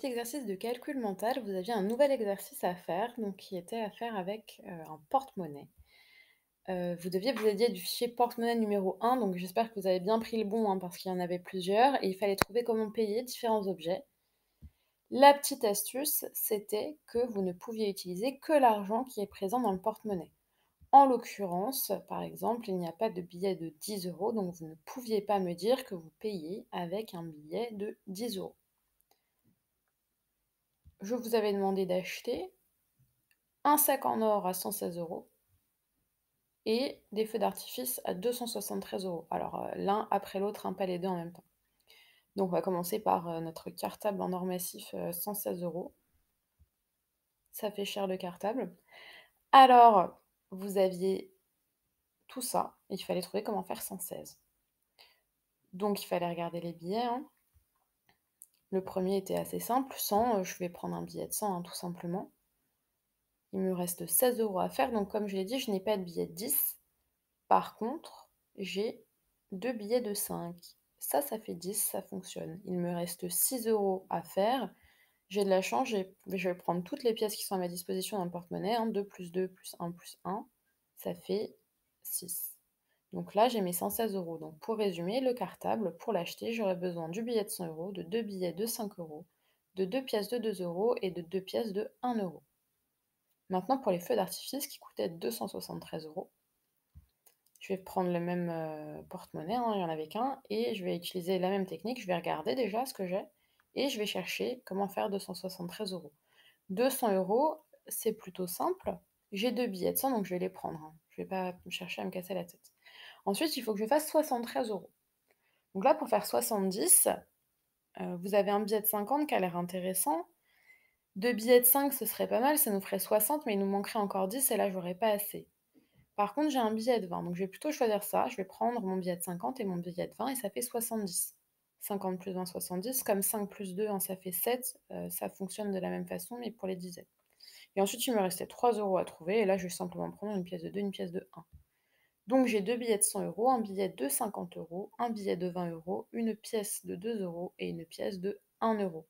Petit exercice de calcul mental, vous aviez un nouvel exercice à faire, donc qui était à faire avec, un porte-monnaie. Vous deviez vous aider du fichier porte-monnaie numéro 1, donc j'espère que vous avez bien pris le bon, hein, parce qu'il y en avait plusieurs et il fallait trouver comment payer différents objets. La petite astuce, c'était que vous ne pouviez utiliser que l'argent qui est présent dans le porte-monnaie. En l'occurrence, par exemple, il n'y a pas de billet de 10 euros, donc vous ne pouviez pas me dire que vous payez avec un billet de 10 euros. Je vous avais demandé d'acheter un sac en or à 116 euros et des feux d'artifice à 273 euros. Alors, l'un après l'autre, hein, pas les 2 en même temps. Donc on va commencer par, notre cartable en or massif, 116 euros. Ça fait cher le cartable. Alors, vous aviez tout ça, il fallait trouver comment faire 116. Donc il fallait regarder les billets, hein. Le premier était assez simple, 100, je vais prendre un billet de 100, hein, tout simplement. Il me reste 16 euros à faire, donc comme je l'ai dit, je n'ai pas de billet de 10. Par contre, j'ai 2 billets de 5. Ça fait 10, ça fonctionne. Il me reste 6 euros à faire. J'ai de la chance, je vais prendre toutes les pièces qui sont à ma disposition dans le porte-monnaie, hein, 2 plus 2 plus 1, ça fait 6. Donc là, j'ai mes 116 euros. Donc pour résumer, le cartable, pour l'acheter, j'aurais besoin du billet de 100 euros, de 2 billets de 5 euros, de 2 pièces de 2 euros et de 2 pièces de 1 euro. Maintenant, pour les feux d'artifice qui coûtaient 273 euros, je vais prendre le même, porte-monnaie, hein, il y en avait qu'un et je vais utiliser la même technique. Je vais regarder déjà ce que j'ai et je vais chercher comment faire 273 euros. 200 euros, c'est plutôt simple. J'ai 2 billets de 100 donc je vais les prendre, hein. Je vais pas chercher à me casser la tête. Ensuite, il faut que je fasse 73 euros. Donc là, pour faire 70, vous avez un billet de 50 qui a l'air intéressant. 2 billets de 5, ce serait pas mal, ça nous ferait 60, mais il nous manquerait encore 10 et là, j'aurais pas assez. Par contre, j'ai un billet de 20, donc je vais plutôt choisir ça. Je vais prendre mon billet de 50 et mon billet de 20 et ça fait 70. 50 plus 20, 70. Comme 5 plus 2, hein, ça fait 7. Ça fonctionne de la même façon, mais pour les dizaines. Et ensuite, il me restait 3 euros à trouver. Et là, je vais simplement prendre une pièce de 2, une pièce de 1. Donc, j'ai deux billets de 100 euros, un billet de 50 euros, un billet de 20 euros, une pièce de 2 euros et une pièce de 1 euro.